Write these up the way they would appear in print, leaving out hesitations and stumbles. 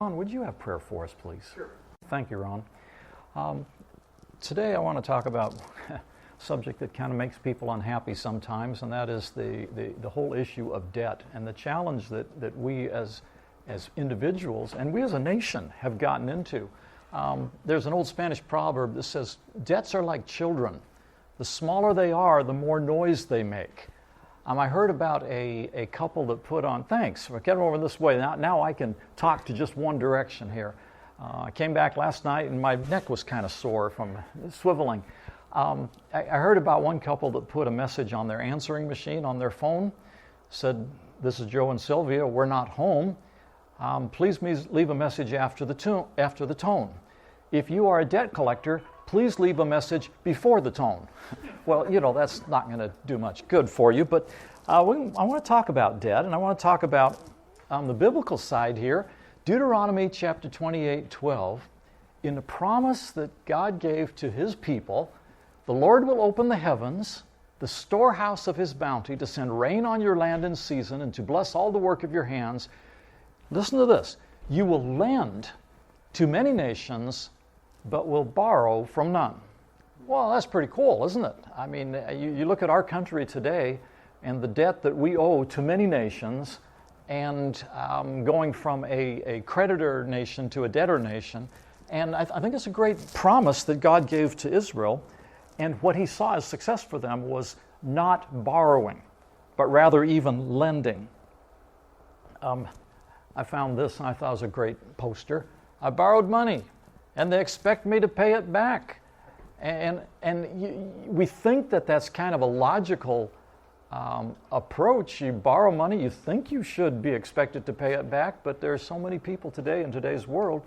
Ron, would you have prayer for us, please? Sure. Thank you, Ron. Today I want to talk about a subject that kind of makes people unhappy sometimes, and that is the whole issue of debt and the challenge that we as individuals and we as a nation have gotten into. There's an old Spanish proverb that says, debts are like children. The smaller they are, the more noise they make. I heard about a couple that put on, thanks, we're getting over this way. Now I can talk to just one direction here. I came back last night and my neck was kind of sore from swiveling. I heard about one couple that put a message on their answering machine on their phone, said, this is Joe and Sylvia, we're not home. Please leave a message after the tone. If you are a debt collector, please leave a message before the tone. Well, you know, that's not going to do much good for you, but I want to talk about debt, and I want to talk about the biblical side here. Deuteronomy chapter 28:12, in the promise that God gave to his people, the Lord will open the heavens, the storehouse of his bounty, to send rain on your land in season and to bless all the work of your hands. Listen to this. You will lend to many nations, but will borrow from none. Well, that's pretty cool, isn't it? I mean, you look at our country today and the debt that we owe to many nations, and going from a creditor nation to a debtor nation. And I think it's a great promise that God gave to Israel. And what he saw as success for them was not borrowing, but rather even lending. I found this and I thought it was a great poster. I borrowed money and they expect me to pay it back. And we think that that's kind of a logical approach. You borrow money, you think you should be expected to pay it back, but there are so many people today in today's world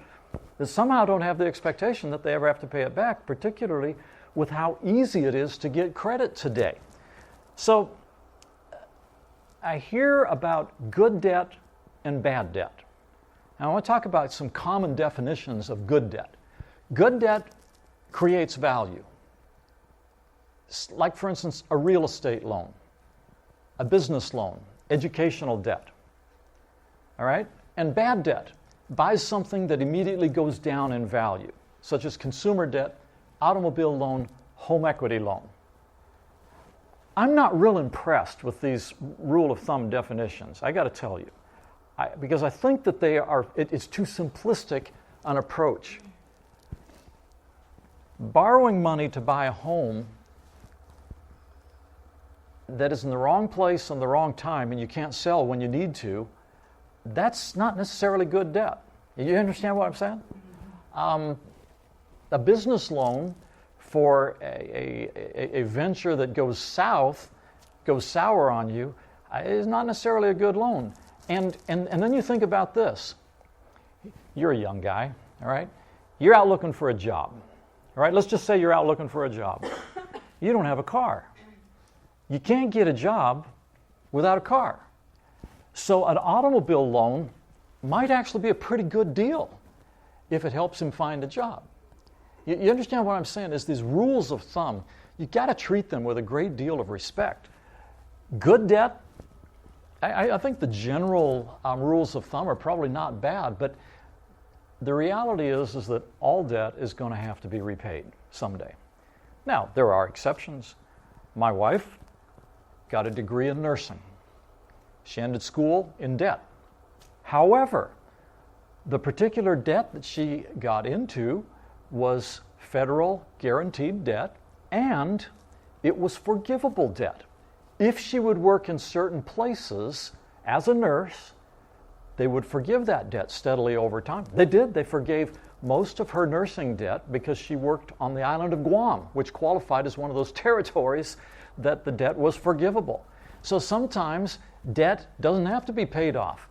that somehow don't have the expectation that they ever have to pay it back, particularly with how easy it is to get credit today. So I hear about good debt and bad debt. Now I want to talk about some common definitions of good debt. Good debt creates value. Like, for instance, a real estate loan, a business loan, educational debt. All right? And bad debt buys something that immediately goes down in value, such as consumer debt, automobile loan, home equity loan. I'm not real impressed with these rule of thumb definitions, I got to tell you, because I think that it's too simplistic an approach. Borrowing money to buy a home that is in the wrong place and the wrong time and you can't sell when you need to, that's not necessarily good debt. You understand what I'm saying? A business loan for a venture that goes sour on you, is not necessarily a good loan. And then you think about this. You're a young guy, all right? You're out looking for a job. All right, let's just say you're out looking for a job. You don't have a car. You can't get a job without a car. So an automobile loan might actually be a pretty good deal if it helps him find a job. You understand what I'm saying? Is these rules of thumb, you got to treat them with a great deal of respect. Good debt, I think the general rules of thumb are probably not bad, but the reality is that all debt is going to have to be repaid someday. Now, there are exceptions. My wife got a degree in nursing. She ended school in debt. However, the particular debt that she got into was federal guaranteed debt, and it was forgivable debt. If she would work in certain places as a nurse, they would forgive that debt steadily over time. They did. They forgave most of her nursing debt because she worked on the island of Guam, which qualified as one of those territories that the debt was forgivable. So sometimes debt doesn't have to be paid off.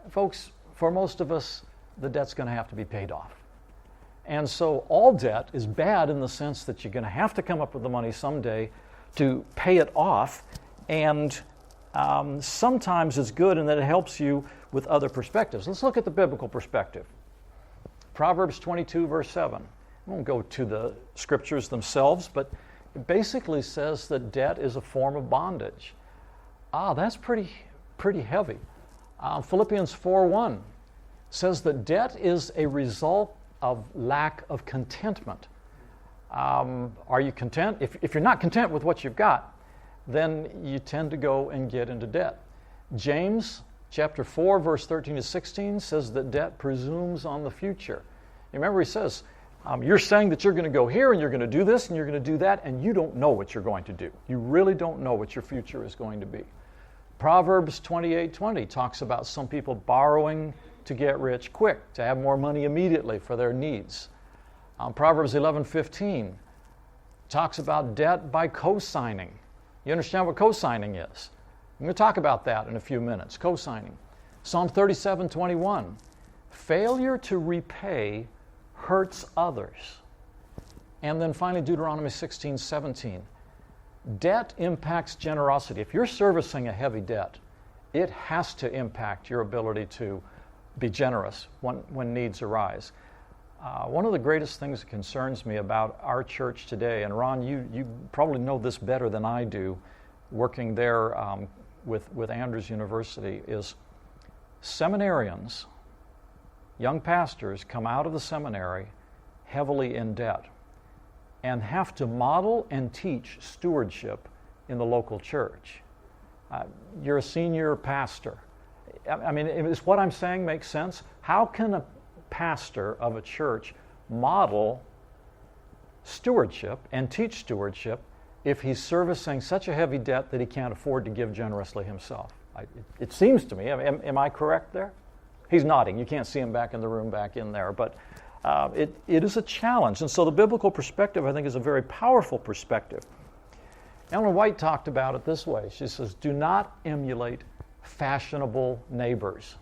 Folks, for most of us, the debt's going to have to be paid off. And so all debt is bad in the sense that you're going to have to come up with the money someday to pay it off. And sometimes it's good in that it helps you with other perspectives. Let's look at the biblical perspective. Proverbs 22, verse 7. I won't go to the scriptures themselves, but it basically says that debt is a form of bondage. That's pretty heavy. Philippians 4:1. says that debt is a result of lack of contentment. Are you content? If you're not content with what you've got, then you tend to go and get into debt. James chapter 4, verse 13 to 16 says that debt presumes on the future. You remember he says, you're saying that you're going to go here and you're going to do this and you're going to do that, and you don't know what you're going to do. You really don't know what your future is going to be. Proverbs 28:20 talks about some people borrowing to get rich quick, to have more money immediately for their needs. Proverbs 11:15 talks about debt by co-signing. You understand what co-signing is? I'm going to talk about that in a few minutes, co-signing. Psalm 37:21, failure to repay hurts others. And then finally, Deuteronomy 16:17, debt impacts generosity. If you're servicing a heavy debt, it has to impact your ability to be generous when needs arise. One of the greatest things that concerns me about our church today, and Ron, you probably know this better than I do, working there with Andrews University, is seminarians, young pastors come out of the seminary heavily in debt and have to model and teach stewardship in the local church. You're a senior pastor. I mean, is what I'm saying makes sense? How can a pastor of a church model stewardship and teach stewardship if he's servicing such a heavy debt that he can't afford to give generously himself? It seems to me, am I correct there? He's nodding. You can't see him back in the room back in there, but it is a challenge. And so the biblical perspective, I think, is a very powerful perspective. Ellen White talked about it this way. She says, do not emulate fashionable neighbors.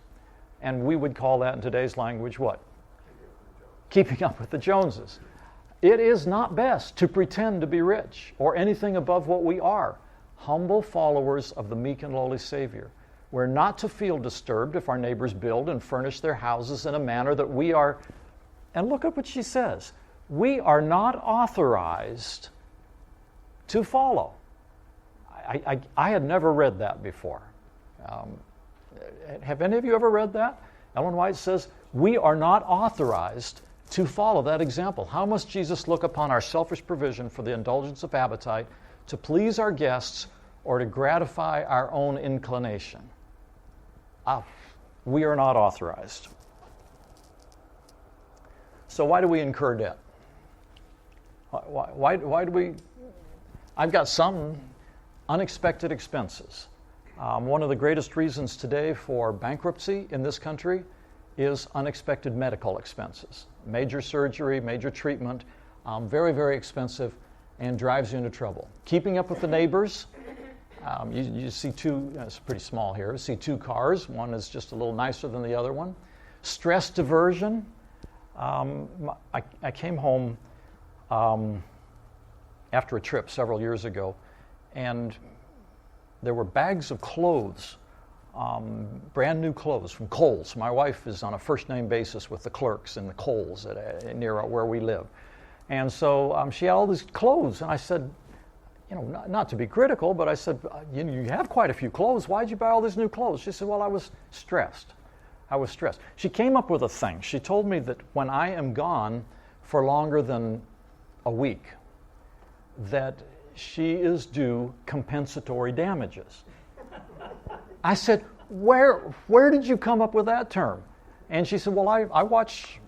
And we would call that in today's language what? Keeping up with the Joneses. It is not best to pretend to be rich or anything above what we are. Humble followers of the meek and lowly Savior. We're not to feel disturbed if our neighbors build and furnish their houses in a manner that we are, and look at what she says, we are not authorized to follow. I had never read that before. Have any of you ever read that? Ellen White says, we are not authorized to follow that example. How must Jesus look upon our selfish provision for the indulgence of appetite to please our guests or to gratify our own inclination? We are not authorized. So why do we incur debt? Why do we? I've got some unexpected expenses. One of the greatest reasons today for bankruptcy in this country is unexpected medical expenses. Major surgery, major treatment, very, very expensive, and drives you into trouble. Keeping up with the neighbors. You see two, it's pretty small here, you see two cars. One is just a little nicer than the other one. Stress diversion. I came home after a trip several years ago, and there were bags of clothes, brand new clothes from Kohl's. My wife is on a first name basis with the clerks in the Kohl's near where we live. And so she had all these clothes, and I said, not to be critical, but I said, you have quite a few clothes. Why'd you buy all these new clothes? She said, well, I was stressed. She came up with a thing. She told me that when I am gone for longer than a week, that she is due compensatory damages. I said, where did you come up with that term? And she said, well, I watch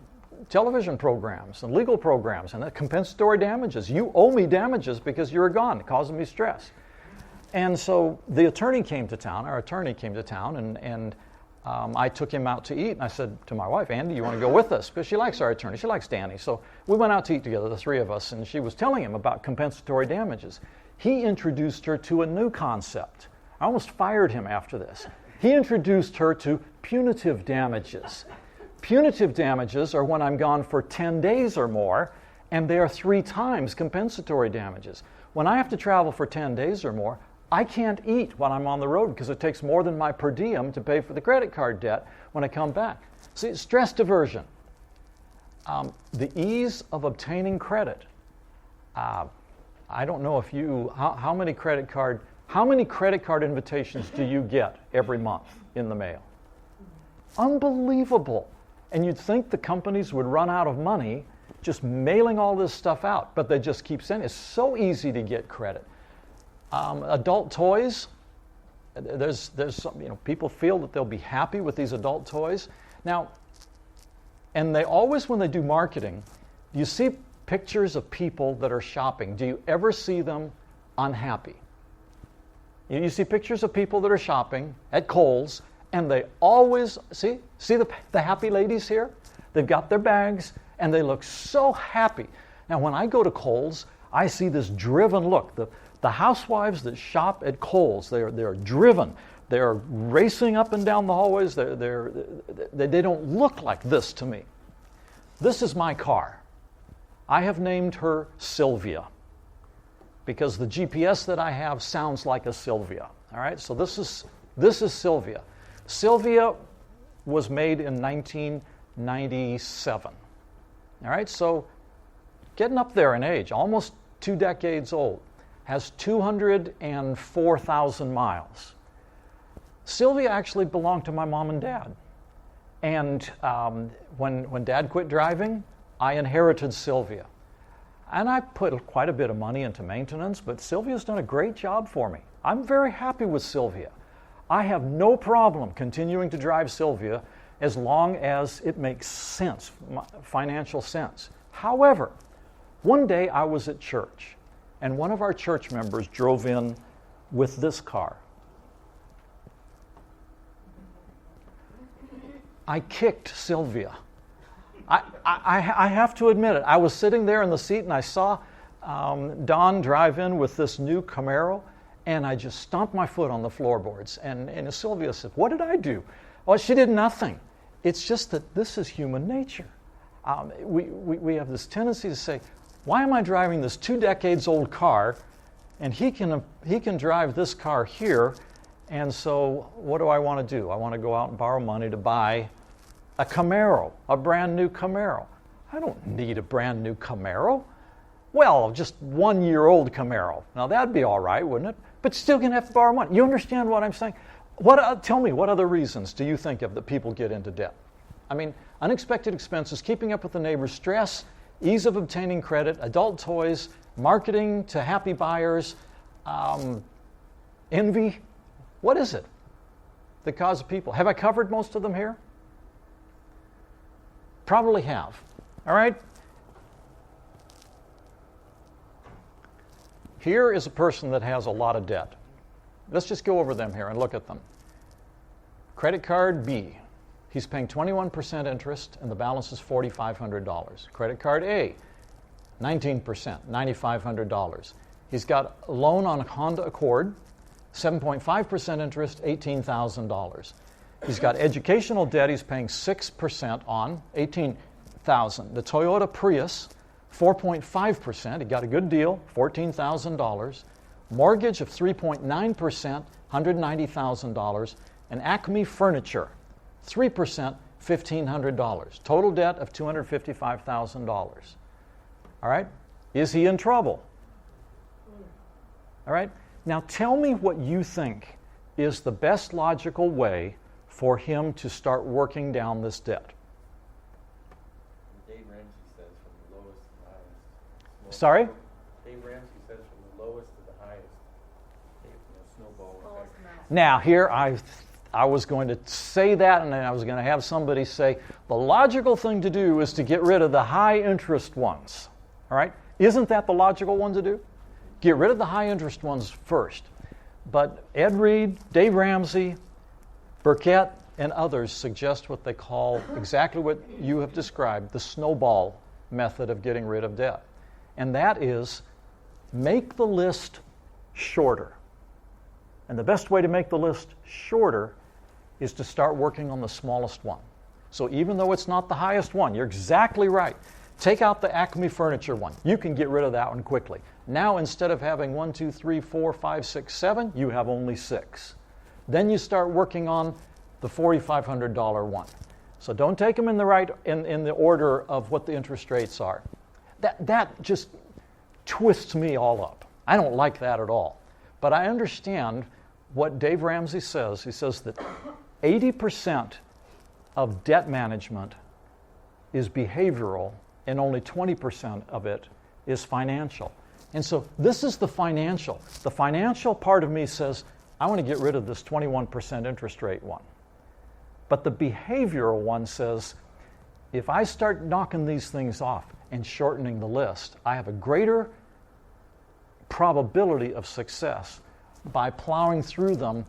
television programs and legal programs, and that compensatory damages. You owe me damages because you're gone, causing me stress. And so the attorney came to town, and I took him out to eat, and I said to my wife, Andy, you want to go with us? Because she likes our attorney, she likes Danny. So we went out to eat together, the three of us, and she was telling him about compensatory damages. He introduced her to a new concept. I almost fired him after this. He introduced her to punitive damages. Punitive damages are when I'm gone for 10 days or more, and they are 3 times compensatory damages. When I have to travel for 10 days or more, I can't eat when I'm on the road because it takes more than my per diem to pay for the credit card debt when I come back. See, stress diversion. The ease of obtaining credit. I don't know if you, how many credit card invitations do you get every month in the mail? Unbelievable. And you'd think the companies would run out of money just mailing all this stuff out, but they just keep sending. It's so easy to get credit. Adult toys, there's some, people feel that they'll be happy with these adult toys. Now, and they always, when they do marketing, you see pictures of people that are shopping. Do you ever see them unhappy? You see pictures of people that are shopping at Kohl's, and they always, see the happy ladies here? They've got their bags, and they look so happy. Now, when I go to Kohl's, I see this driven look. The housewives that shop at Kohl's, they're driven. They're racing up and down the hallways. They don't look like this to me. This is my car. I have named her Sylvia because the GPS that I have sounds like a Sylvia. All right, so this is Sylvia. Sylvia was made in 1997. All right, so getting up there in age, almost 2 decades old, has 204,000 miles. Sylvia actually belonged to my mom and dad. And when Dad quit driving, I inherited Sylvia. And I put quite a bit of money into maintenance, but Sylvia's done a great job for me. I'm very happy with Sylvia. I have no problem continuing to drive Sylvia as long as it makes sense, financial sense. However, one day I was at church, and one of our church members drove in with this car. I kicked Sylvia. I have to admit it. I was sitting there in the seat, and I saw Don drive in with this new Camaro, and I just stomped my foot on the floorboards. And Sylvia said, "What did I do?" Oh, she did nothing. It's just that this is human nature. We have this tendency to say, why am I driving this 2 decades old car, and he can drive this car here, and so what do I want to do? I want to go out and borrow money to buy a Camaro, a brand new Camaro. I don't need a brand new Camaro. Well, just 1-year-old Camaro. Now that'd be all right, wouldn't it? But still going to have to borrow money. You understand what I'm saying? Tell me, what other reasons do you think of that people get into debt? I mean, unexpected expenses, keeping up with the neighbors, stress, ease of obtaining credit, adult toys, marketing to happy buyers, envy. What is it that causes people? Have I covered most of them here? Probably have. All right? Here is a person that has a lot of debt. Let's just go over them here and look at them. Credit card B. He's paying 21% interest, and the balance is $4,500. Credit card A, 19%, $9,500. He's got a loan on a Honda Accord, 7.5% interest, $18,000. He's got educational debt he's paying 6% on, $18,000. The Toyota Prius, 4.5%. He got a good deal, $14,000. Mortgage of 3.9%, $190,000. And Acme Furniture, 3%, $1,500. Total debt of $255,000. All right? Is he in trouble? All right? Now tell me what you think is the best logical way for him to start working down this debt. Dave Ramsey says from the lowest to the highest. Sorry? Dave Ramsey says from the lowest to the highest. Snowball effect. Now here I was going to say that, and then I was going to have somebody say, the logical thing to do is to get rid of the high interest ones. All right? Isn't that the logical one to do? Get rid of the high interest ones first. But Ed Reed, Dave Ramsey, Burkett, and others suggest what they call exactly what you have described, the snowball method of getting rid of debt. And that is, make the list shorter. And the best way to make the list shorter is to start working on the smallest one. So even though it's not the highest one, you're exactly right. Take out the Acme Furniture one. You can get rid of that one quickly. Now instead of having 1, 2, 3, 4, 5, 6, 7, you have only 6. Then you start working on the $4,500 one. So don't take them in the order of what the interest rates are. That just twists me all up. I don't like that at all. But I understand what Dave Ramsey says. He says that 80% of debt management is behavioral and only 20% of it is financial. And so this is the financial. The financial part of me says, I want to get rid of this 21% interest rate one. But the behavioral one says, if I start knocking these things off and shortening the list, I have a greater probability of success by plowing through them,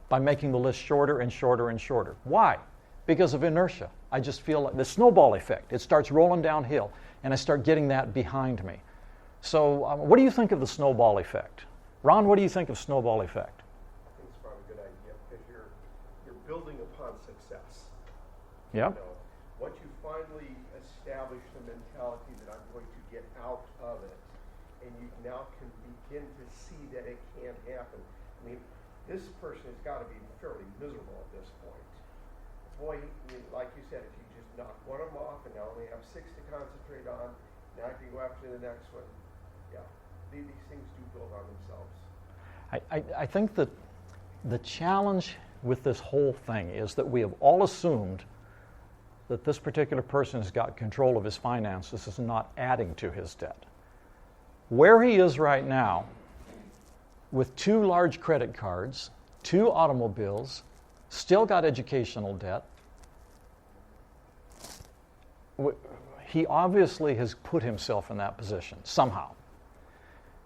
by making the list shorter and shorter and shorter. Why? Because of inertia. I just feel like the snowball effect. It starts rolling downhill, and I start getting that behind me. So what do you think of the snowball effect? Ron, what do you think of snowball effect? I think it's probably a good idea because you're building upon success. Yep. You know, once you finally establish the mentality that I'm going to get out of it, and you now can begin to see that it can happen. I mean, this person has got to be fairly miserable at this point. Boy, like you said, if you just knock one of them off and now only have 6 to concentrate on, now I can go after the next one. Yeah, these things do build on themselves. I think that the challenge with this whole thing is that we have all assumed that this particular person has got control of his finances is not adding to his debt. Where he is right now, with 2 large credit cards, 2 automobiles, still got educational debt, he obviously has put himself in that position somehow.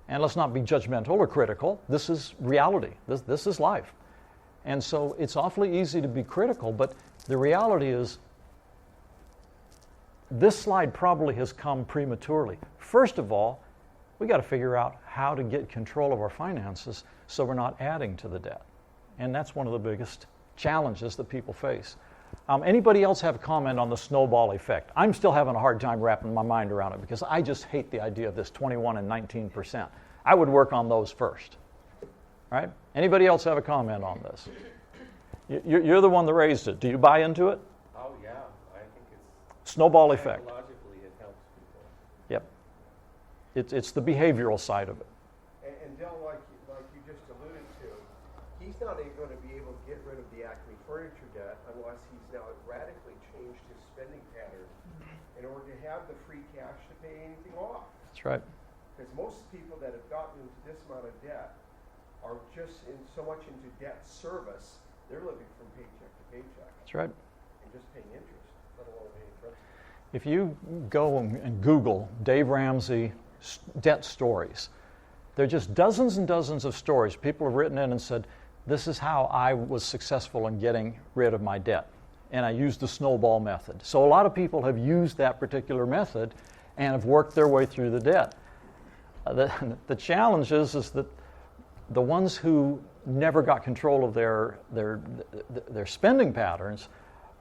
And let's not be judgmental or critical. This is reality. This is life. And so it's awfully easy to be critical, but the reality is this slide probably has come prematurely. First of all, we got to figure out how to get control of our finances so we're not adding to the debt. And that's one of the biggest challenges that people face. Anybody else have a comment on the snowball effect? I'm still having a hard time wrapping my mind around it because I just hate the idea of this 21 and 19%. I would work on those first. Right? Anybody else have a comment on this? You're the one that raised it. Do you buy into it? Oh, yeah. I think it's snowball effect. Psychologically, it helps people. Yep. It's the behavioral side of it. And Dell, like you just alluded to, he's not going to be able to get rid of the Acme furniture debt unless he's now radically changed his spending patterns in order to have the free cash to pay anything off. That's right. Because most people that have gotten into this amount of debt are just so much into debt service, they're living from paycheck to paycheck. That's right. And just paying interest, let alone paying principal. If you go and Google Dave Ramsey debt stories, there are just dozens and dozens of stories. People have written in and said, this is how I was successful in getting rid of my debt. And I used the snowball method. So a lot of people have used that particular method and have worked their way through the debt. The challenge is that the ones who never got control of their spending patterns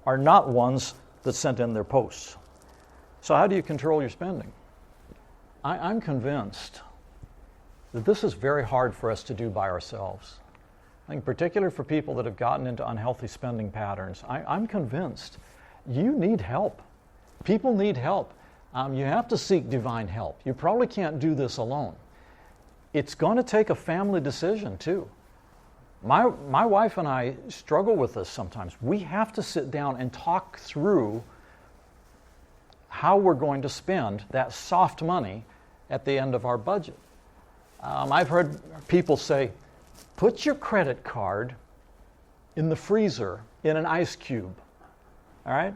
are not ones that sent in their posts. So how do you control your spending? I'm convinced that this is very hard for us to do by ourselves. I think particularly for people that have gotten into unhealthy spending patterns, I'm convinced you need help. People need help. You have to seek divine help. You probably can't do this alone. It's going to take a family decision too. My wife and I struggle with this sometimes. We have to sit down and talk through how we're going to spend that soft money at the end of our budget. I've heard people say, put your credit card in the freezer in an ice cube. All right?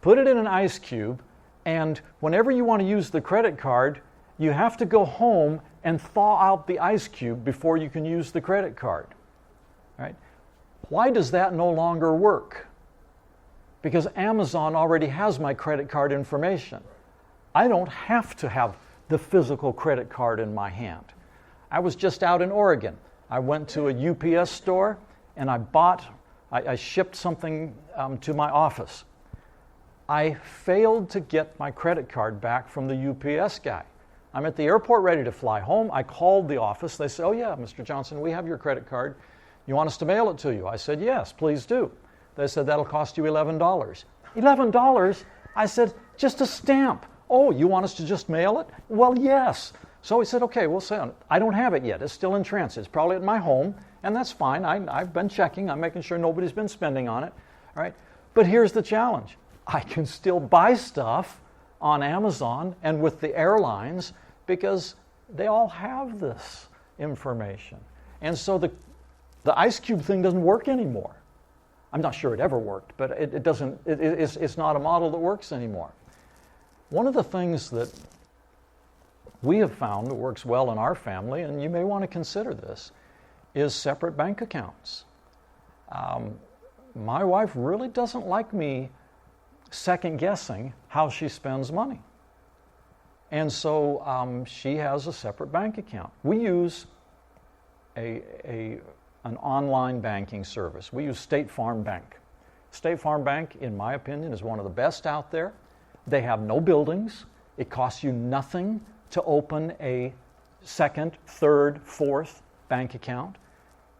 Put it in an ice cube, and whenever you want to use the credit card, you have to go home and thaw out the ice cube before you can use the credit card. All right? Why does that no longer work? Because Amazon already has my credit card information. I don't have to have the physical credit card in my hand. I was just out in Oregon. I went to a UPS store and I shipped something to my office. I failed to get my credit card back from the UPS guy. I'm at the airport ready to fly home. I called the office. They said, oh yeah, Mr. Johnson, we have your credit card. You want us to mail it to you? I said, yes, please do. They said, that'll cost you $11. $11? I said, just a stamp. Oh, you want us to just mail it? Well, yes. So he said, okay, we'll send it. I don't have it yet. It's still in transit. It's probably at my home, and that's fine. I've been checking. I'm making sure nobody's been spending on it. All right? But here's the challenge. I can still buy stuff on Amazon and with the airlines because they all have this information. And so the ice cube thing doesn't work anymore. I'm not sure it ever worked, but it's not a model that works anymore. One of the things that we have found that works well in our family, and you may want to consider this, is separate bank accounts. My wife really doesn't like me second guessing how she spends money. And so she has a separate bank account. We use an online banking service. We use State Farm Bank. State Farm Bank, in my opinion, is one of the best out there. They have no buildings. It costs you nothing to open a second, third, fourth bank account.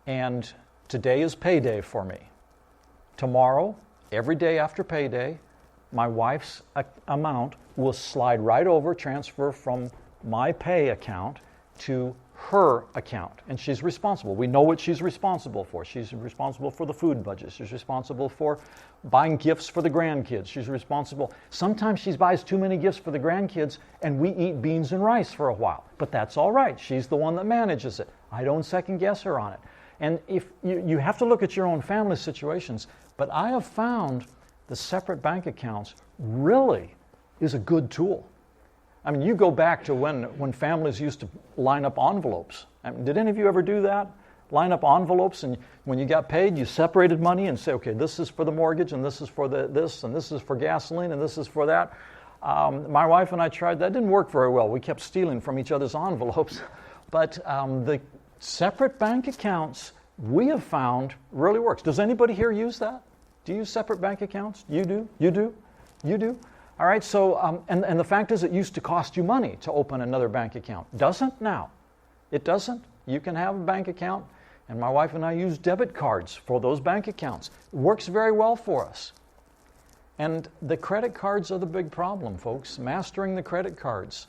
And today is payday for me. Tomorrow, every day after payday, my wife's amount will slide right over, transfer from my pay account to her account. And she's responsible. We know what she's responsible for. She's responsible for the food budget. She's responsible for buying gifts for the grandkids. She's responsible. Sometimes she buys too many gifts for the grandkids and we eat beans and rice for a while. But that's all right. She's the one that manages it. I don't second guess her on it. And if you have to look at your own family situations, but I have found the separate bank accounts really is a good tool. I mean, you go back to when families used to line up envelopes. I mean, did any of you ever do that? Line up envelopes, and when you got paid, you separated money and say, okay, this is for the mortgage, and this is for this, and this is for gasoline, and this is for that. My wife and I tried that. Didn't work very well. We kept stealing from each other's envelopes. But the separate bank accounts, we have found, really works. Does anybody here use that? Do you use separate bank accounts? You do? You do? You do? All right, so, and the fact is it used to cost you money to open another bank account. Doesn't now. It doesn't. You can have a bank account, and my wife and I use debit cards for those bank accounts. It works very well for us. And the credit cards are the big problem, folks. Mastering the credit cards.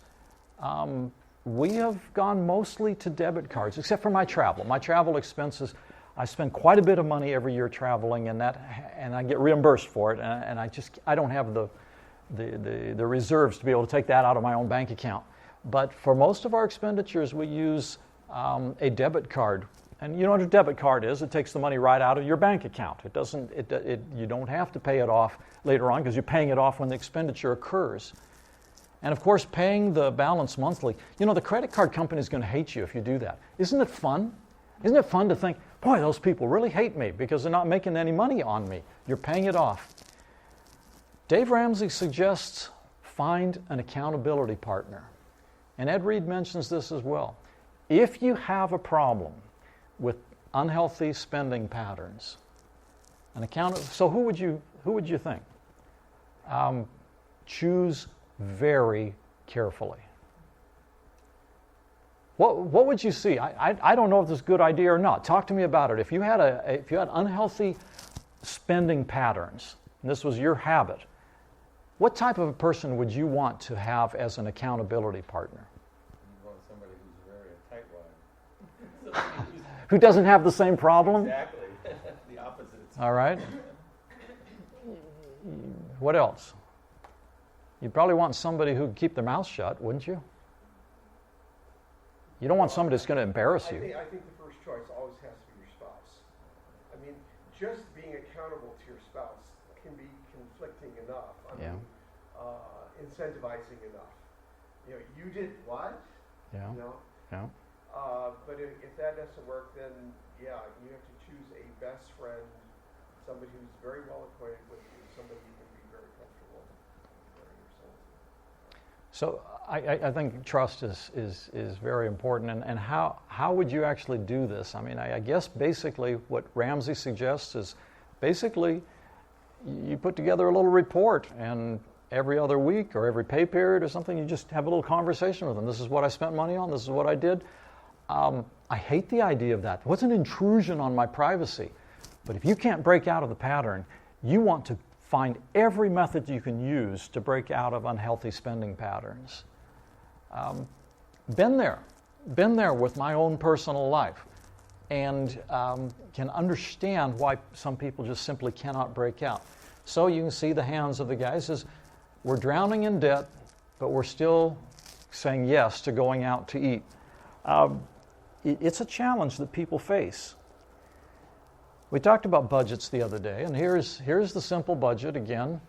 We have gone mostly to debit cards, except for my travel. My travel expenses, I spend quite a bit of money every year traveling, and I get reimbursed for it, and I don't have the reserves to be able to take that out of my own bank account. But for most of our expenditures, we use a debit card. And you know what a debit card is? It takes the money right out of your bank account. It doesn't. You don't have to pay it off later on because you're paying it off when the expenditure occurs. And of course, paying the balance monthly. You know, the credit card company is going to hate you if you do that. Isn't it fun? Isn't it fun to think, boy, those people really hate me because they're not making any money on me. You're paying it off. Dave Ramsey suggests find an accountability partner. And Ed Reed mentions this as well. If you have a problem with unhealthy spending patterns, so who would you think? Choose very carefully. What would you see? I don't know if this is a good idea or not. Talk to me about it. If you had unhealthy spending patterns, and this was your habit, what type of a person would you want to have as an accountability partner? You want somebody who's very a tightwad. Who doesn't have the same problem? Exactly. The opposite. All right. What else? You'd probably want somebody who'd keep their mouth shut, wouldn't you? You don't want somebody that's going to embarrass you. I think the first choice always has to be your spouse. I mean, just being accountable to your spouse can be conflicting enough. Incentivizing enough. You know, you did what? Yeah. You know? Yeah. But if that doesn't work, then yeah, you have to choose a best friend, somebody who's very well acquainted with you, somebody you can be very comfortable with. So I think trust is very important. And how would you actually do this? I mean, I guess basically what Ramsey suggests is basically you put together a little report, and every other week or every pay period or something, you just have a little conversation with them. This is what I spent money on. This is what I did. I hate the idea of that. What's an intrusion on my privacy? But if you can't break out of the pattern, you want to find every method you can use to break out of unhealthy spending patterns. Been there with my own personal life, and can understand why some people just simply cannot break out. So you can see the hands of the guy. He says, we're drowning in debt, but we're still saying yes to going out to eat. It's a challenge that people face. We talked about budgets the other day, and here's the simple budget again.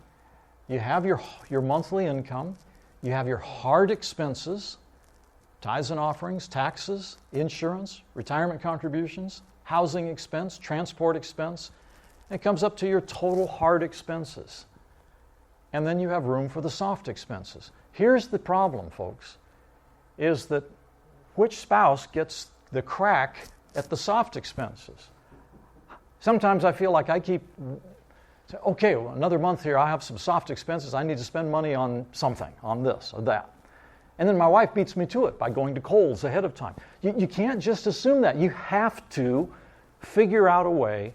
You have your monthly income, you have your hard expenses, tithes and offerings, taxes, insurance, retirement contributions, housing expense, transport expense. And it comes up to your total hard expenses. And then you have room for the soft expenses. Here's the problem, folks, is that which spouse gets the crack at the soft expenses? Sometimes I feel like I keep, okay, well, another month here, I have some soft expenses. I need to spend money on something, on this or that. And then my wife beats me to it by going to Kohl's ahead of time. You can't just assume that. You have to figure out a way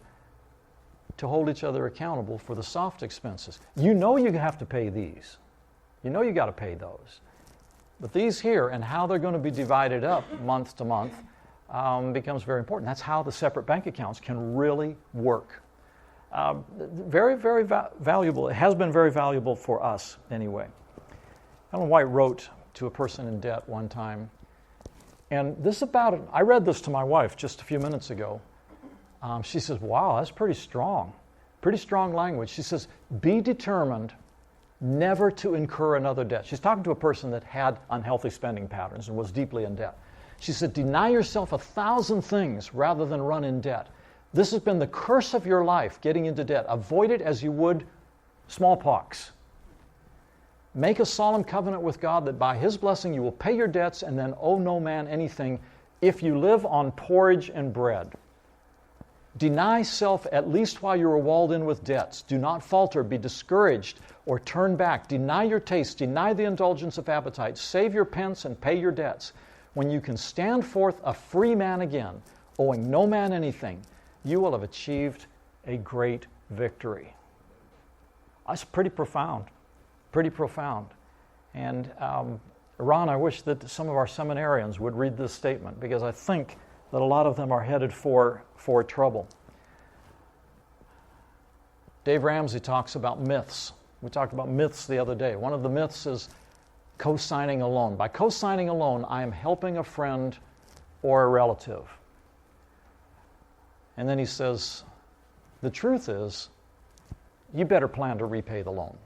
to hold each other accountable for the soft expenses. You know you have to pay these. You know you got to pay those. But these here and how they're going to be divided up month to month becomes very important. That's how the separate bank accounts can really work. Very, very valuable. It has been very valuable for us anyway. Ellen White wrote to a person in debt one time, and this about it. I read this to my wife just a few minutes ago. She says, wow, that's pretty strong language. She says, be determined never to incur another debt. She's talking to a person that had unhealthy spending patterns and was deeply in debt. She said, deny yourself 1,000 things rather than run in debt. This has been the curse of your life, getting into debt. Avoid it as you would smallpox. Make a solemn covenant with God that by His blessing you will pay your debts and then owe no man anything if you live on porridge and bread. Deny self at least while you are walled in with debts. Do not falter, be discouraged, or turn back. Deny your taste, deny the indulgence of appetite. Save your pence and pay your debts. When you can stand forth a free man again, owing no man anything, you will have achieved a great victory. That's pretty profound. Pretty profound. And Ron, I wish that some of our seminarians would read this statement, because I think that a lot of them are headed for trouble. Dave Ramsey talks about myths. We talked about myths the other day. One of the myths is co-signing a loan. By co-signing a loan, I am helping a friend or a relative. And then he says, the truth is, you better plan to repay the loan.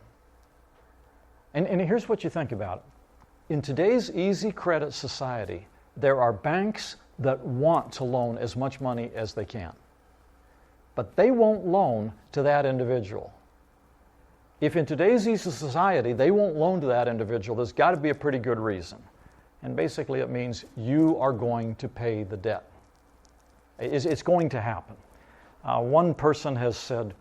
And here's what you think about it. In today's easy credit society, there are banks that want to loan as much money as they can. But they won't loan to that individual. If in today's easy society they won't loan to that individual, there's got to be a pretty good reason. And basically it means you are going to pay the debt. It's going to happen. One person has said,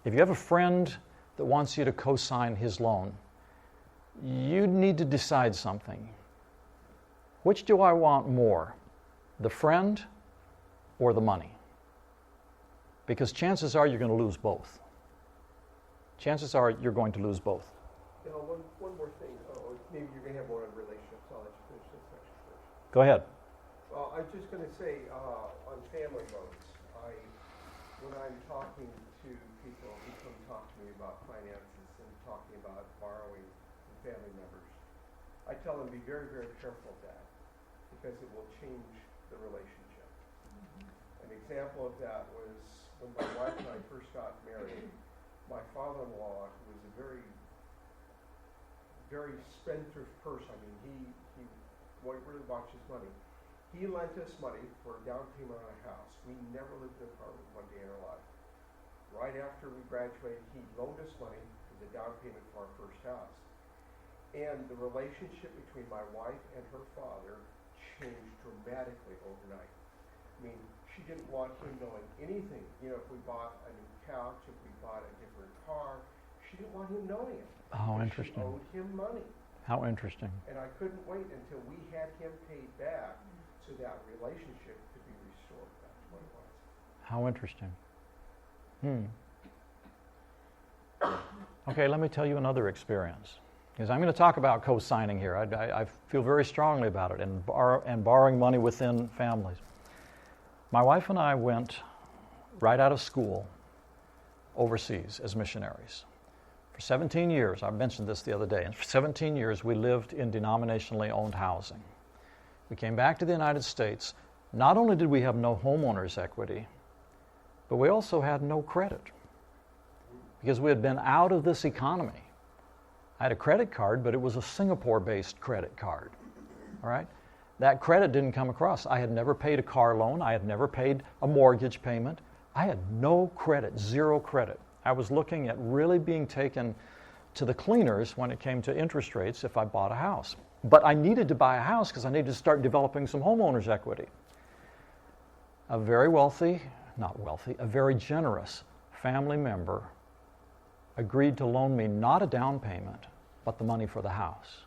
if you have a friend that wants you to co-sign his loan, you need to decide something. Which do I want more, the friend or the money? Because chances are you're going to lose both. Chances are you're going to lose both. You know, one more thing. Maybe you're going to have more on relationships. I'll let you finish this section first. Go ahead. Well, I'm just going to say on family loans, when I'm talking to people who come talk to me about finances and talking about borrowing from family members, I tell them be very, very careful of that, because it will change the relationship. An example of that was when my wife and I first got married. My father-in-law, who was a very, very spendthrift person, I mean, he really watched his money. He lent us money for a down payment on a house. We never lived in an apartment one day in our life. Right after we graduated, he loaned us money for the down payment for our first house. And the relationship between my wife and her father changed dramatically overnight. I mean, she didn't want him knowing anything. You know, if we bought a new couch, if we bought a different car, she didn't want him knowing it. Oh, interesting. She owed him money. How interesting. And I couldn't wait until we had him paid back so that relationship could be restored back to what it was. How interesting. Okay, let me tell you another experience. Because I'm going to talk about co-signing here. I feel very strongly about it, and borrowing money within families. My wife and I went right out of school overseas as missionaries. For 17 years, I mentioned this the other day, and for 17 years we lived in denominationally owned housing. We came back to the United States. Not only did we have no homeowners equity, but we also had no credit because we had been out of this economy. I had a credit card, but it was a Singapore-based credit card. All right? That credit didn't come across. I had never paid a car loan. I had never paid a mortgage payment. I had no credit, zero credit. I was looking at really being taken to the cleaners when it came to interest rates if I bought a house. But I needed to buy a house because I needed to start developing some homeowners equity. A very wealthy, not wealthy, a very generous family member agreed to loan me not a down payment, but the money for the house.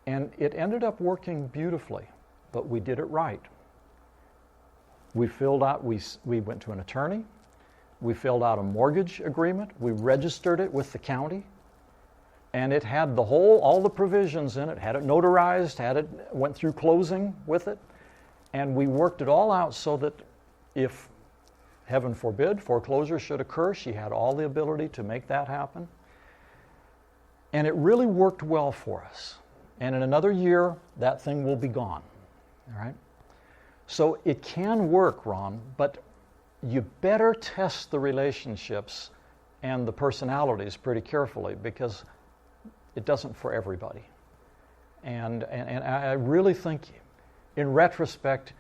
And it ended up working beautifully, but we did it right. We went to an attorney, we filled out a mortgage agreement, we registered it with the county, and it had all the provisions in it, had it notarized, went through closing with it, and we worked it all out so that if, heaven forbid, foreclosure should occur, she had all the ability to make that happen. And it really worked well for us. And in another year, that thing will be gone. All right? So it can work, Ron, but you better test the relationships and the personalities pretty carefully because it doesn't for everybody. And I really think, in retrospect,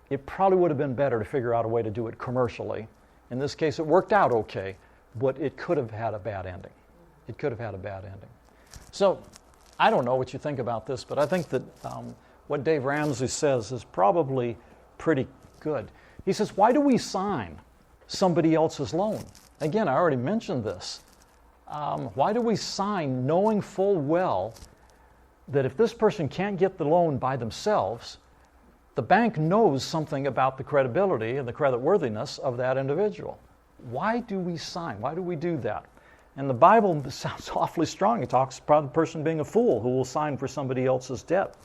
it probably would have been better to figure out a way to do it commercially. In this case, it worked out okay, but it could have had a bad ending. It could have had a bad ending. So, I don't know what you think about this, but I think that what Dave Ramsey says is probably pretty good. He says, why do we sign somebody else's loan? Again, I already mentioned this. Why do we sign knowing full well that if this person can't get the loan by themselves, the bank knows something about the credibility and the creditworthiness of that individual? Why do we sign? Why do we do that? And the Bible sounds awfully strong. It talks about the person being a fool who will sign for somebody else's debt.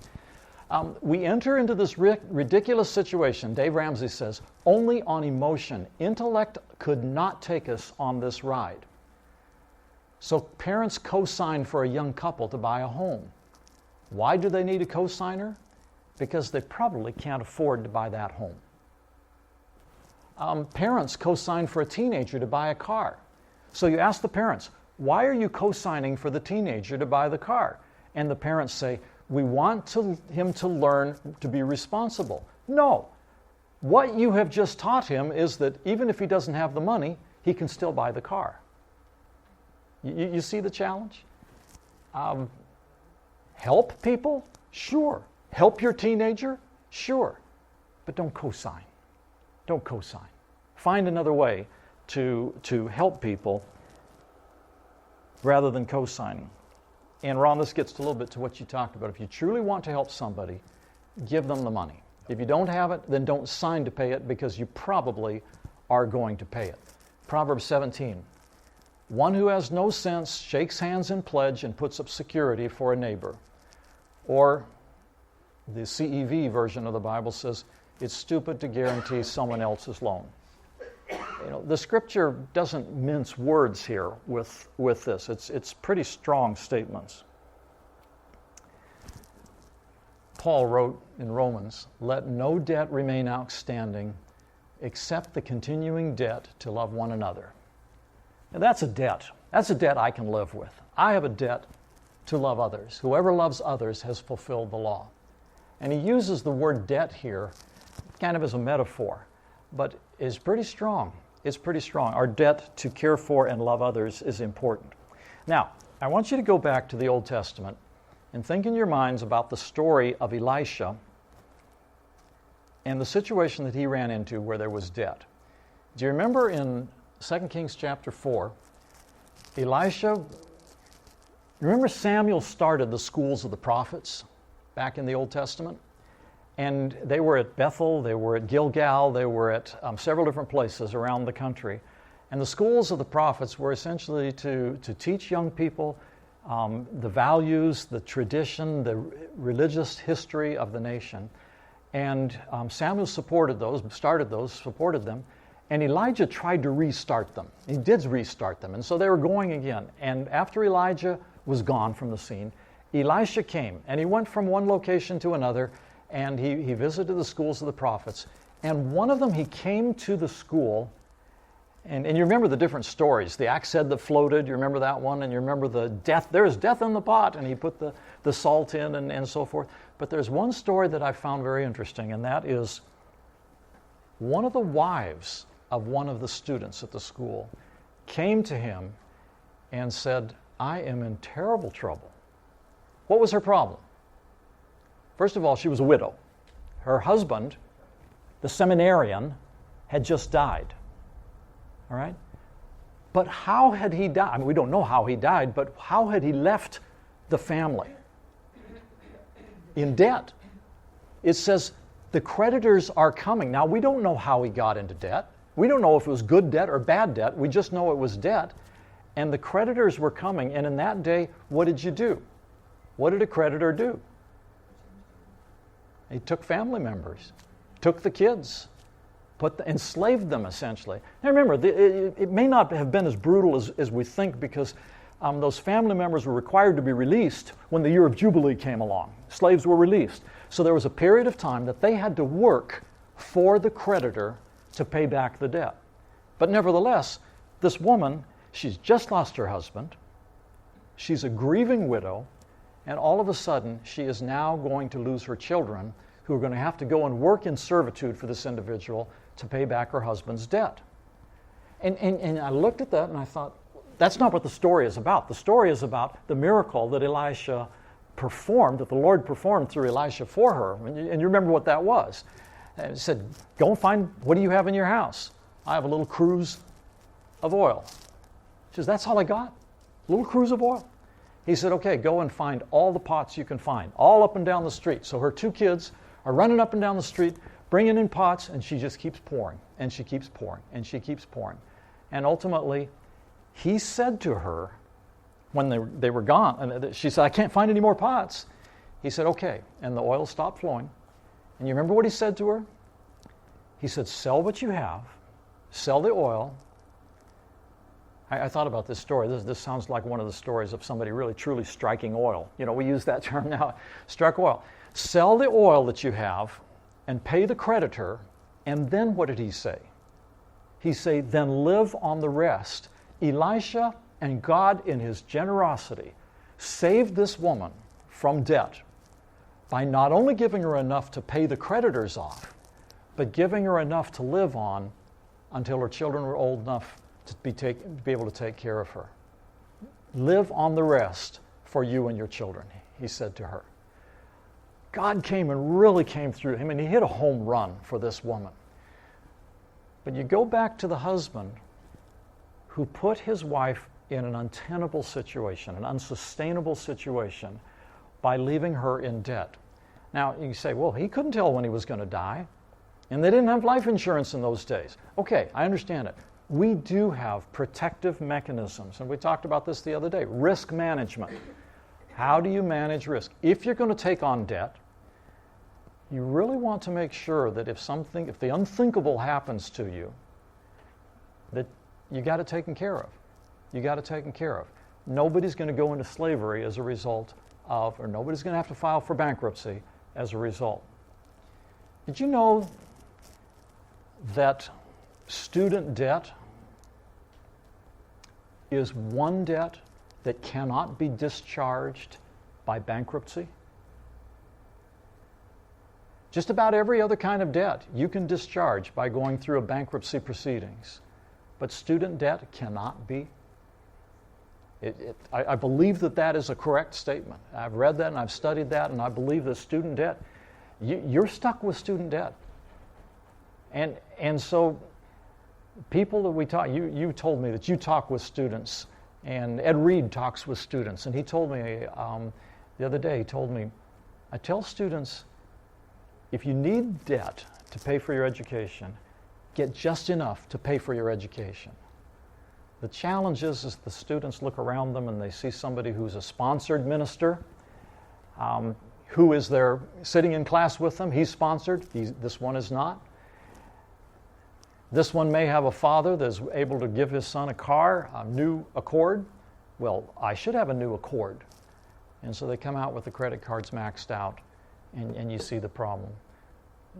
We enter into this ridiculous situation, Dave Ramsey says, only on emotion. Intellect could not take us on this ride. So parents co-sign for a young couple to buy a home. Why do they need a co-signer? Because they probably can't afford to buy that home. Parents co-sign for a teenager to buy a car. So you ask the parents, why are you co-signing for the teenager to buy the car? And the parents say, we want him to learn to be responsible. No. What you have just taught him is that even if he doesn't have the money, he can still buy the car. You see the challenge? Help people? Sure. Help your teenager? Sure. But don't co-sign. Don't co-sign. Find another way to help people rather than co-signing. And Ron, this gets a little bit to what you talked about. If you truly want to help somebody, give them the money. If you don't have it, then don't sign to pay it because you probably are going to pay it. Proverbs 17. One who has no sense shakes hands in pledge and puts up security for a neighbor. Or the CEV version of the Bible says, it's stupid to guarantee someone else's loan. You know, the Scripture doesn't mince words here with this. It's pretty strong statements. Paul wrote in Romans, let no debt remain outstanding except the continuing debt to love one another. And that's a debt. That's a debt I can live with. I have a debt to love others. Whoever loves others has fulfilled the law. And he uses the word debt here kind of as a metaphor, but it's pretty strong. It's pretty strong. Our debt to care for and love others is important. Now, I want you to go back to the Old Testament and think in your minds about the story of Elisha and the situation that he ran into where there was debt. Do you remember in 2 Kings chapter 4, remember Samuel started the schools of the prophets back in the Old Testament? And they were at Bethel, they were at Gilgal, they were at several different places around the country. And the schools of the prophets were essentially to teach young people the values, the tradition, the religious history of the nation. And Samuel supported those, supported them. And Elijah tried to restart them. He did restart them. And so they were going again. And after Elijah was gone from the scene, Elisha came. And he went from one location to another. And he visited the schools of the prophets. And one of them, he came to the school. And you remember the different stories. The axe head that floated, you remember that one? And you remember the death. There's death in the pot. And he put the salt in and so forth. But there's one story that I found very interesting. And that is one of the wives of one of the students at the school came to him and said, I am in terrible trouble. What was her problem? First of all, she was a widow. Her husband, the seminarian, had just died. All right? But how had he died? I mean, we don't know how he died, but how had he left the family? In debt. It says the creditors are coming. Now, we don't know how he got into debt. We don't know if it was good debt or bad debt. We just know it was debt. And the creditors were coming. And in that day, what did you do? What did a creditor do? He took family members, took the kids, enslaved them essentially. Now remember, it may not have been as brutal as we think, because those family members were required to be released when the year of Jubilee came along. Slaves were released. So there was a period of time that they had to work for the creditor to pay back the debt. But nevertheless, this woman, she's just lost her husband. She's a grieving widow. And all of a sudden, she is now going to lose her children, who are going to have to go and work in servitude for this individual to pay back her husband's debt. And I looked at that and I thought, that's not what the story is about. The story is about the miracle that Elisha performed, that the Lord performed through Elisha for her. And you remember what that was. He said, go and find, what do you have in your house? I have a little cruse of oil. She says, that's all I got? A little cruse of oil? He said, okay, go and find all the pots you can find, all up and down the street. So her two kids are running up and down the street, bringing in pots, and she just keeps pouring, and she keeps pouring, and she keeps pouring. And ultimately, he said to her, when they were gone, and she said, I can't find any more pots. He said, okay, and the oil stopped flowing. And you remember what he said to her? He said, sell what you have, sell the oil. I thought about this story. This sounds like one of the stories of somebody really truly striking oil. You know, we use that term now, struck oil. Sell the oil that you have and pay the creditor, and then what did he say? He said, then live on the rest. Elisha and God, in his generosity, saved this woman from debt by not only giving her enough to pay the creditors off, but giving her enough to live on until her children were old enough to be able to take care of her. Live on the rest for you and your children, he said to her. God came and really came through. I mean, he hit a home run for this woman. But you go back to the husband who put his wife in an untenable situation, an unsustainable situation, by leaving her in debt. Now, you say, well, he couldn't tell when he was going to die, and they didn't have life insurance in those days. Okay, I understand it. We do have protective mechanisms, and we talked about this the other day, risk management. How do you manage risk? If you're going to take on debt, you really want to make sure that if the unthinkable happens to you, that you got it taken care of. You got it taken care of. Nobody's going to go into slavery as a result of, or nobody's going to have to file for bankruptcy as a result. Did you know that student debt is one debt that cannot be discharged by bankruptcy? Just about every other kind of debt you can discharge by going through a bankruptcy proceedings. But student debt cannot be. I believe that is a correct statement. I've read that and I've studied that, and I believe that student debt, you're stuck with student debt. And so people that we talk, you told me that you talk with students, and Ed Reed talks with students, and he told me the other day, he told me, I tell students, if you need debt to pay for your education, get just enough to pay for your education. The challenge is the students look around them and they see somebody who's a sponsored minister, who is there sitting in class with them. He's sponsored. This one is not. This one may have a father that's able to give his son a car, a new Accord. Well, I should have a new Accord. And so they come out with the credit cards maxed out, and you see the problem.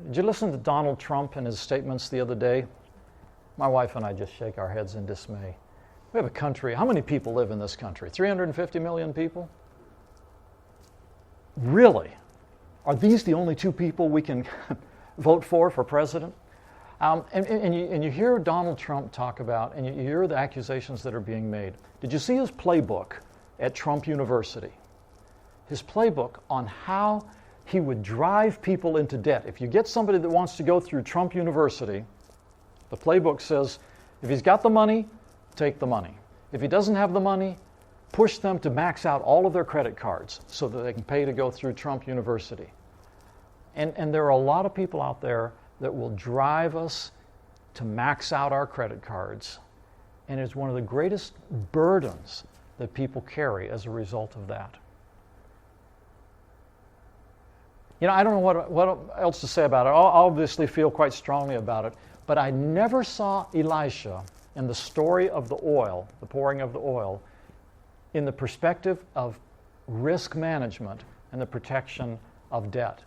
Did you listen to Donald Trump and his statements the other day? My wife and I just shake our heads in dismay. We have a country, how many people live in this country? 350 million people? Really? Are these the only two people we can vote for president? And you hear Donald Trump talk about, and you hear the accusations that are being made. Did you see his playbook at Trump University? His playbook on how he would drive people into debt. If you get somebody that wants to go through Trump University, the playbook says, if he's got the money, take the money. If he doesn't have the money, push them to max out all of their credit cards so that they can pay to go through Trump University. And there are a lot of people out there that will drive us to max out our credit cards. And it's one of the greatest burdens that people carry as a result of that. You know, I don't know what else to say about it. I obviously feel quite strongly about it. But I never saw Elisha in the story of the oil, the pouring of the oil, in the perspective of risk management and the protection of debt.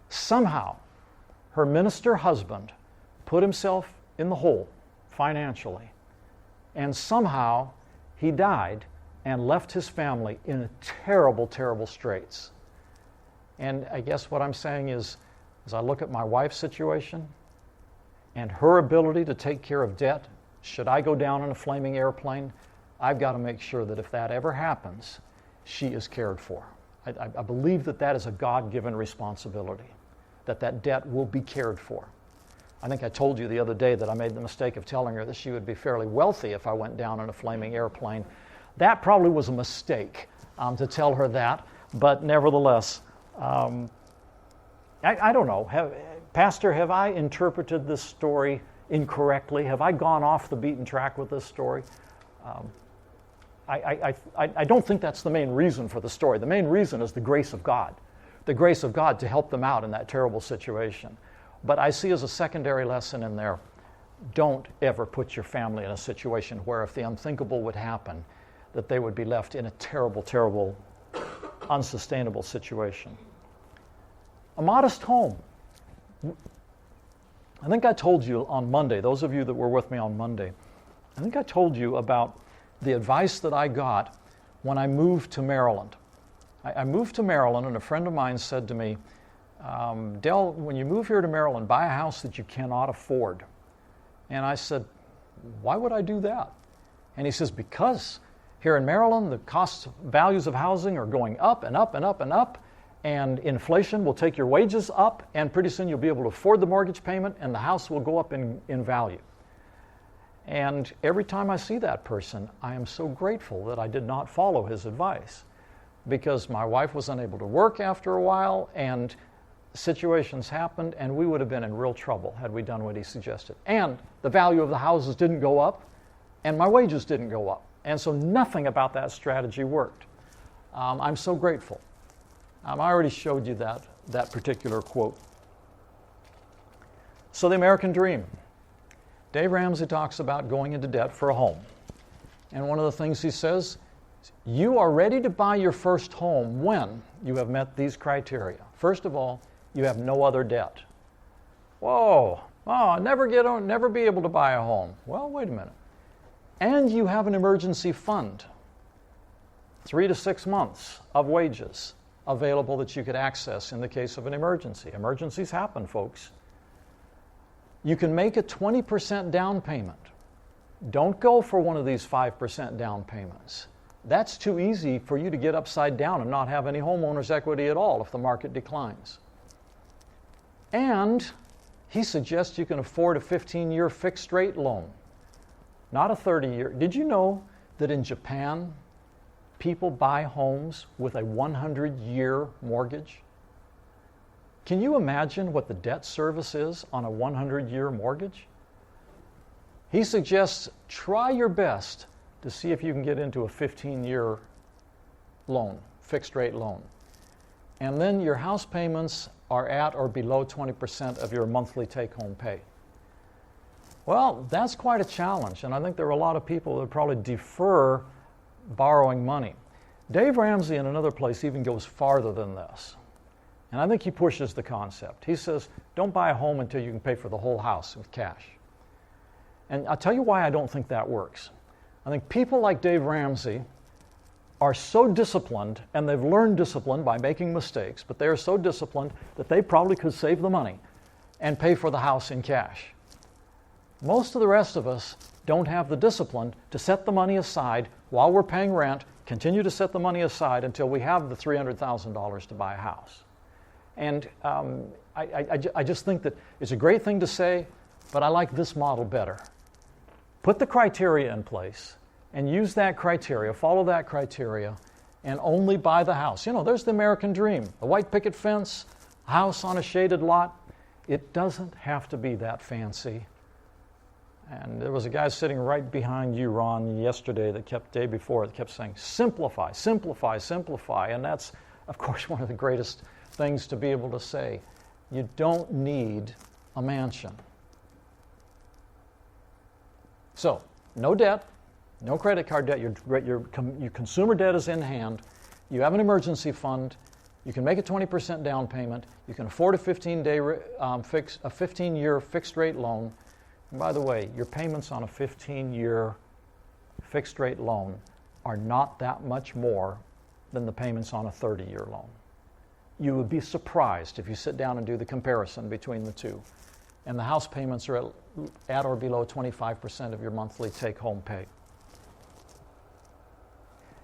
Somehow, her minister husband put himself in the hole financially, and somehow he died and left his family in a terrible, terrible straits. And I guess what I'm saying is, as I look at my wife's situation and her ability to take care of debt, should I go down in a flaming airplane, I've got to make sure that if that ever happens, she is cared for. I believe that that is a God-given responsibility, that debt will be cared for. I think I told you the other day that I made the mistake of telling her that she would be fairly wealthy if I went down in a flaming airplane. That probably was a mistake to tell her that, but nevertheless, I don't know. Pastor, have I interpreted this story incorrectly? Have I gone off the beaten track with this story? I don't think that's the main reason for the story. The main reason is the grace of God to help them out in that terrible situation. But I see as a secondary lesson in there, don't ever put your family in a situation where if the unthinkable would happen, that they would be left in a terrible, terrible, unsustainable situation. A modest home. I think I told you on Monday, those of you that were with me on Monday, I think I told you about the advice that I got when I moved to Maryland. I moved to Maryland, and a friend of mine said to me, Del, when you move here to Maryland, buy a house that you cannot afford. And I said, why would I do that? And he says, because here in Maryland, the values of housing are going up and up and up and up, and inflation will take your wages up, and pretty soon you'll be able to afford the mortgage payment, and the house will go up in value. And every time I see that person, I am so grateful that I did not follow his advice, because my wife was unable to work after a while, and situations happened, and we would have been in real trouble had we done what he suggested. And the value of the houses didn't go up, and my wages didn't go up. And so nothing about that strategy worked. I'm so grateful. I already showed you that particular quote. So the American dream. Dave Ramsey talks about going into debt for a home. And one of the things he says, you are ready to buy your first home when you have met these criteria. First of all, you have no other debt. Whoa, I'll never be able to buy a home. Well, wait a minute. And you have an emergency fund, 3 to 6 months of wages available that you could access in the case of an emergency. Emergencies happen, folks. You can make a 20% down payment. Don't go for one of these 5% down payments. That's too easy for you to get upside down and not have any homeowner's equity at all if the market declines. And he suggests you can afford a 15-year fixed rate loan, not a 30-year. Did you know that in Japan, people buy homes with a 100-year mortgage? Can you imagine what the debt service is on a 100-year mortgage? He suggests try your best to see if you can get into a 15-year loan, fixed rate loan. And then your house payments are at or below 20% of your monthly take-home pay. Well, that's quite a challenge, and I think there are a lot of people that would probably defer borrowing money. Dave Ramsey in another place even goes farther than this, and I think he pushes the concept. He says, don't buy a home until you can pay for the whole house with cash. And I'll tell you why I don't think that works. I think people like Dave Ramsey are so disciplined, and they've learned discipline by making mistakes, but they are so disciplined that they probably could save the money and pay for the house in cash. Most of the rest of us don't have the discipline to set the money aside while we're paying rent, continue to set the money aside until we have the $300,000 to buy a house. And I just think that it's a great thing to say, but I like this model better. Put the criteria in place and use that criteria, follow that criteria, and only buy the house. You know, there's the American dream, the white picket fence, a house on a shaded lot. It doesn't have to be that fancy. And there was a guy sitting right behind you, Ron, yesterday day before, that kept saying, simplify, simplify, simplify. And that's, of course, one of the greatest things to be able to say. You don't need a mansion. So, no debt, no credit card debt. Your consumer debt is in hand. You have an emergency fund. You can make a 20% down payment. You can afford a 15-year fixed rate loan. And by the way, your payments on a 15-year fixed rate loan are not that much more than the payments on a 30-year loan. You would be surprised if you sit down and do the comparison between the two. And the house payments are at or below 25% of your monthly take-home pay.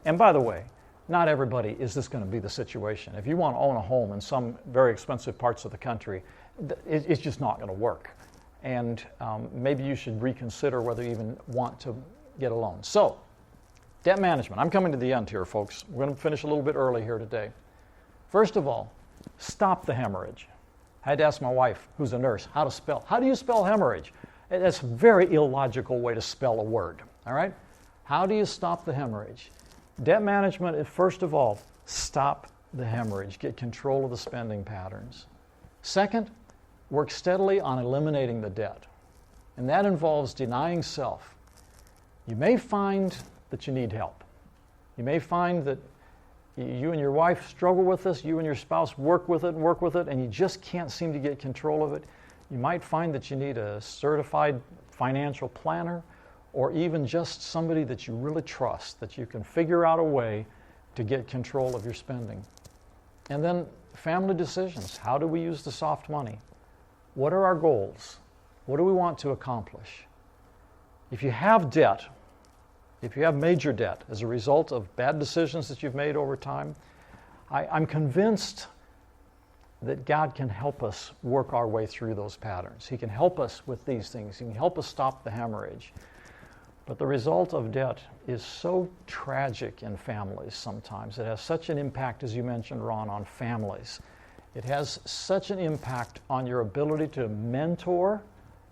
And by the way, not everybody is this going to be the situation. If you want to own a home in some very expensive parts of the country, it's just not going to work. And maybe you should reconsider whether you even want to get a loan. So, debt management. I'm coming to the end here, folks. We're going to finish a little bit early here today. First of all, stop the hemorrhage. I had to ask my wife, who's a nurse, how to spell. How do you spell hemorrhage? That's a very illogical way to spell a word, all right? How do you stop the hemorrhage? Debt management is, first of all, stop the hemorrhage. Get control of the spending patterns. Second, work steadily on eliminating the debt. And that involves denying self. You may find that you need help. You may find that you and your wife struggle with this, you and your spouse work with it, and you just can't seem to get control of it. You might find that you need a certified financial planner, or even just somebody that you really trust, that you can figure out a way to get control of your spending. And then family decisions. How do we use the soft money? What are our goals? What do we want to accomplish? If you have debt, if you have major debt as a result of bad decisions that you've made over time, I'm convinced that God can help us work our way through those patterns. He can help us with these things. He can help us stop the hemorrhage. But the result of debt is so tragic in families sometimes. It has such an impact, as you mentioned, Ron, on families. It has such an impact on your ability to mentor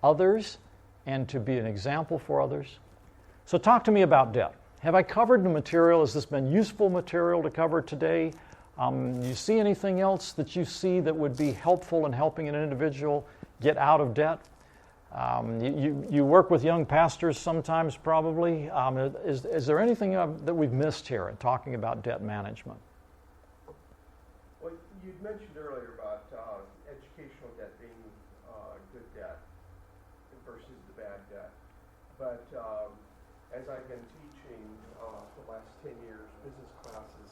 others and to be an example for others. So talk to me about debt. Have I covered the material? Has this been useful material to cover today? You see anything else that you see that would be helpful in helping an individual get out of debt? You work with young pastors sometimes, probably. Is there anything that we've missed here in talking about debt management? Well, you'd mentioned earlier about educational debt being good debt versus the bad debt. But as I've been teaching for the last 10 years, business classes,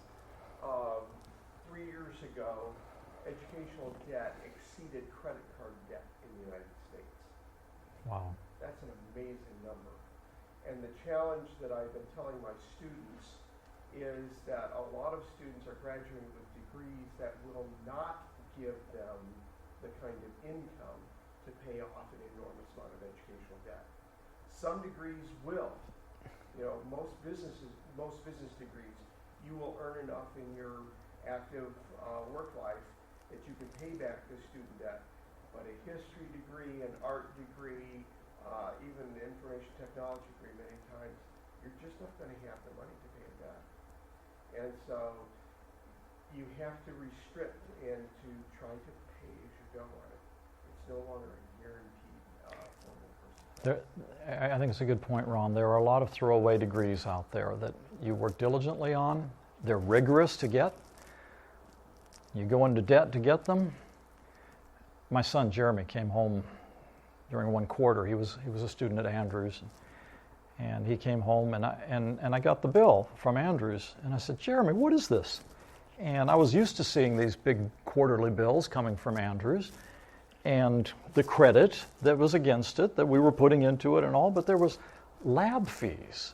3 years ago, educational debt exceeded credit card debt in the United States. Wow. That's an amazing number. And the challenge that I've been telling my students is that a lot of students are graduating with degrees that will not give them the kind of income to pay off an enormous amount of educational debt. Some degrees will. You know, most business degrees, you will earn enough in your active work life that you can pay back the student debt. But a history degree, an art degree, even an information technology degree, many times, you're just not going to have the money to pay it back. And so you have to restrict and to try to pay as you go on it. It's no longer a guaranteed form of person. I think it's a good point, Ron. There are a lot of throwaway degrees out there that you work diligently on. They're rigorous to get. You go into debt to get them. My son Jeremy came home during one quarter. He was a student at Andrews, and he came home, and I got the bill from Andrews, and I said, Jeremy, what is this? And I was used to seeing these big quarterly bills coming from Andrews, and the credit that was against it, that we were putting into it and all, but there was lab fees,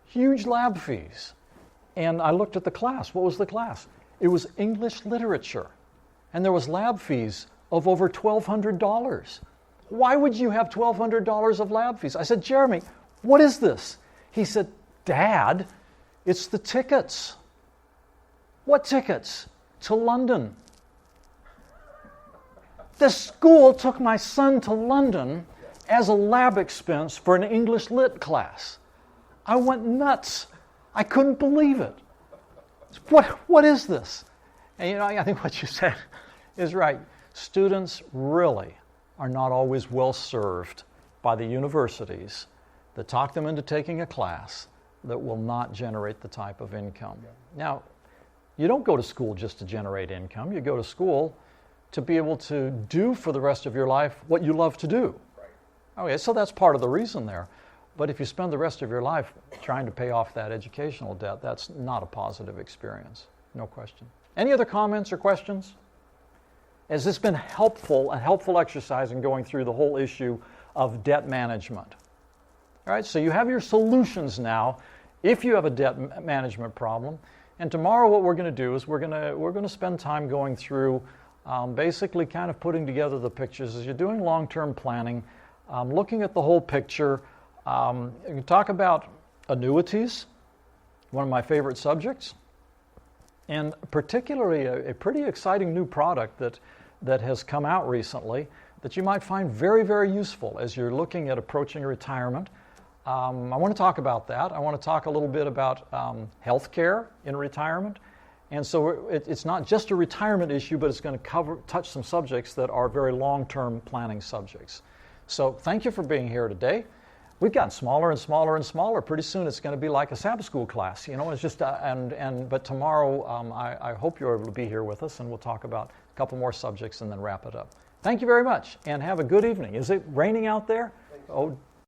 huge lab fees. And I looked at the class. What was the class? It was English literature, and there was lab fees of over $1,200. Why would you have $1,200 of lab fees? I said, Jeremy, what is this? He said, Dad, it's the tickets. What tickets? To London. The school took my son to London as a lab expense for an English lit class. I went nuts. I couldn't believe it. What is this? And I think what you said is right. Students really are not always well served by the universities that talk them into taking a class that will not generate the type of income. Now, you don't go to school just to generate income. You go to school to be able to do for the rest of your life what you love to do. Right. Okay, so that's part of the reason there. But if you spend the rest of your life trying to pay off that educational debt, that's not a positive experience, no question. Any other comments or questions? Has this been helpful, a helpful exercise in going through the whole issue of debt management? All right, so you have your solutions now if you have a debt management problem. And tomorrow what we're going to do is we're going to spend time going through basically kind of putting together the pictures as you're doing long-term planning, looking at the whole picture. You can talk about annuities, one of my favorite subjects, and particularly a pretty exciting new product that has come out recently that you might find very, very useful as you're looking at approaching retirement. I want to talk about that. I want to talk a little bit about health care in retirement. And so it's not just a retirement issue, but it's going to touch some subjects that are very long-term planning subjects. So thank you for being here today. We've gotten smaller and smaller and smaller. Pretty soon it's going to be like a Sabbath school class. It's just but tomorrow I hope you're able to be here with us, and we'll talk about a couple more subjects and then wrap it up. Thank you very much, and have a good evening. Is it raining out there? Oh.